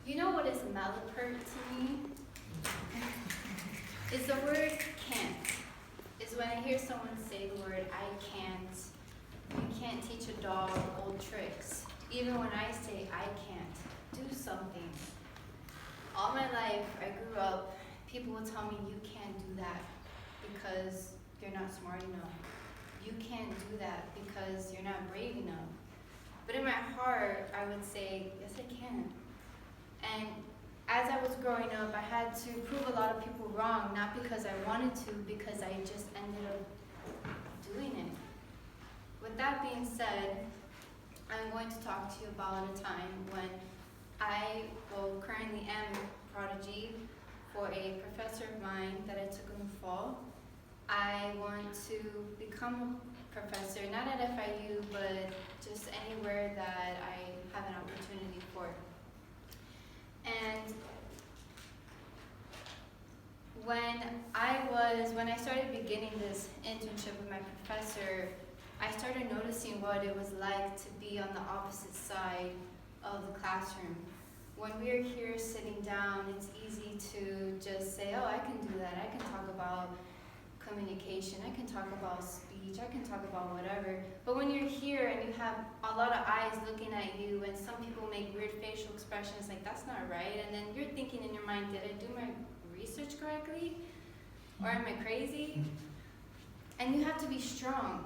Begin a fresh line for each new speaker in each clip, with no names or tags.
You know what is malapert to me? Is the word can't. Is when I hear someone say the word I can't. You can't teach a dog old tricks. Even when I say I can't, do something. All my life, I grew up, people would tell me you can't do that because you're not smart enough. You can't do that because you're not brave enough. But in my heart, I would say, yes, I can. And as I was growing up, I had to prove a lot of people wrong, not because I wanted to, because I just ended up doing it. With that being said, I'm going to talk to you about a time when currently am a prodigy for a professor of mine that I took in the fall. I want to become a professor, not at FIU, but just anywhere that I have an opportunity for. And when I started beginning this internship with my professor, I started noticing what it was like to be on the opposite side of the classroom. When we're here sitting down, it's easy to just say, oh, I can do that. I can talk about communication. I can talk about speech. I can talk about whatever. But when you're here and you have a lot of eyes looking at you and some people make weird facial expressions like, that's not right. And then you're thinking in your mind, did I do my research correctly? Or am I crazy? And you have to be strong.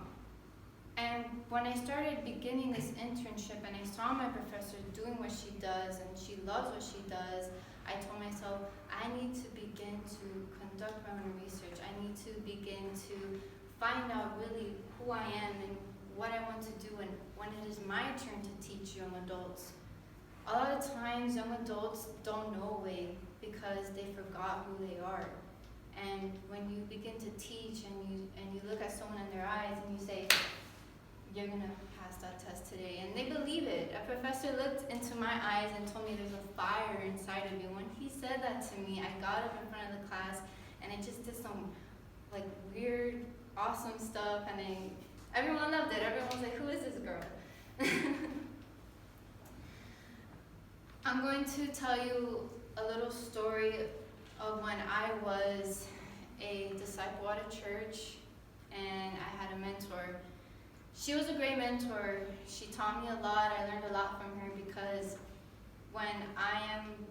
And when I started beginning this internship and I saw my professor doing what she does and she loves what she does, I told myself, I need to begin to conduct my own research. I need to begin to find out really who I am and what I want to do and when it is my turn to teach young adults. A lot of times young adults don't know way because they forgot who they are. And when you begin to teach and you look at someone in their eyes and you say, you're gonna pass that test today, and they believe it. A professor looked into my eyes and told me there's a fire inside of you. When he said that to me, I got up in front of the class and I just did some like weird, awesome stuff, and everyone loved it. Everyone was like, who is this girl? I'm going to tell you a little story of when I was a disciple at a church and I had a mentor. She was a great mentor. She taught me a lot. I learned a lot from her because when I am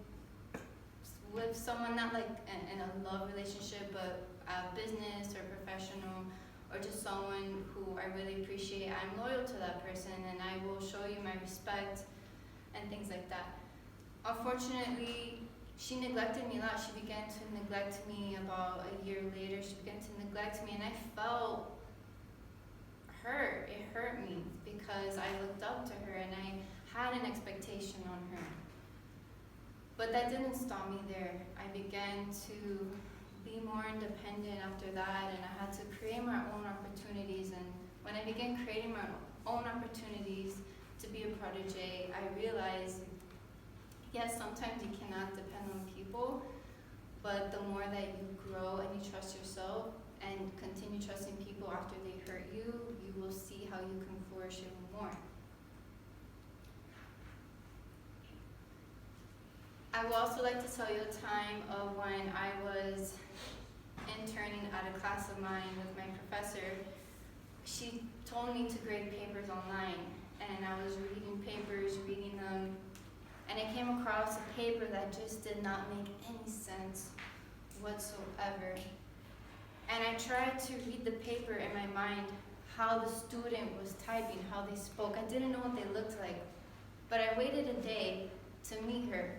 with someone, not like in a love relationship, but a business or professional, or just someone who I really appreciate, I'm loyal to that person and I will show you my respect and things like that. Unfortunately, she neglected me a lot. She began to neglect me about a year later. She began to neglect me and I felt hurt. It hurt me because I looked up to her and I had an expectation on her. But that didn't stop me there. I began to be more independent after that and I had to create my own opportunities. And when I began creating my own opportunities to be a protege, I realized, yes, sometimes you cannot depend on people, but the more that you grow and you trust yourself and continue trusting people after they hurt you, you will see how you can flourish even more. I would also like to tell you a time of when I was interning at a class of mine with my professor. She told me to grade papers online, and I was reading them, and I came across a paper that just did not make any sense whatsoever. And I tried to read the paper in my mind, how the student was typing, how they spoke. I didn't know what they looked like, but I waited a day to meet her.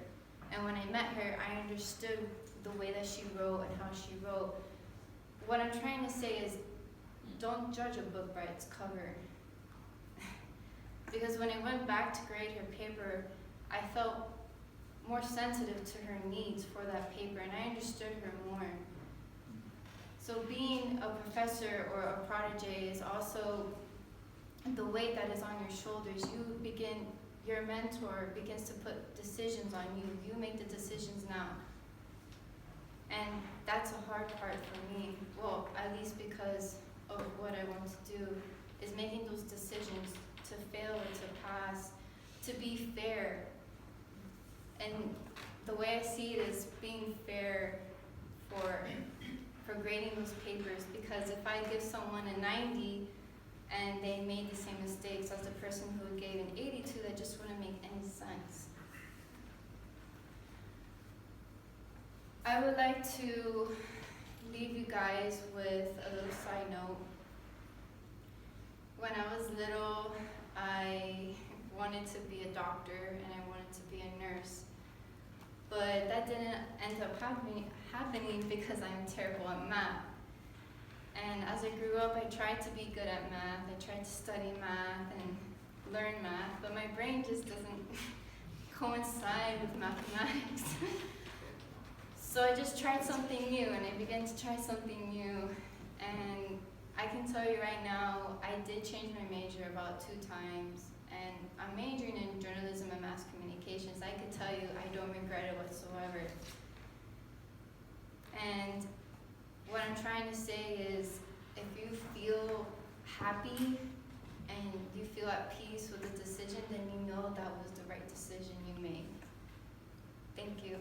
And when I met her, I understood the way that she wrote and how she wrote. What I'm trying to say is, don't judge a book by its cover. Because when I went back to grade her paper, I felt more sensitive to her needs for that paper, and I understood her more. So being a professor or a protege is also the weight that is on your shoulders. Your mentor begins to put decisions on you. You make the decisions now. And that's a hard part for me. Well, at least because of what I want to do, is making those decisions to fail or to pass, to be fair. And way I see it is being fair for grading those papers, because if I give someone a 90 and they made the same mistakes as the person who gave an 82, that just wouldn't make any sense. I would like to leave you guys with a little side note. When I was little, I wanted to be a doctor and I wanted to be a nurse. But that didn't end up happening because I'm terrible at math. And as I grew up, I tried to be good at math. I tried to study math and learn math, but my brain just doesn't coincide with mathematics. So I just tried something new, and I began to try something new. And I can tell you right now, I did change my major about 2 times. And I'm majoring in journalism and mass communications. I can tell you I don't regret it whatsoever. And what I'm trying to say is, if you feel happy and you feel at peace with the decision, then you know that was the right decision you made. Thank you.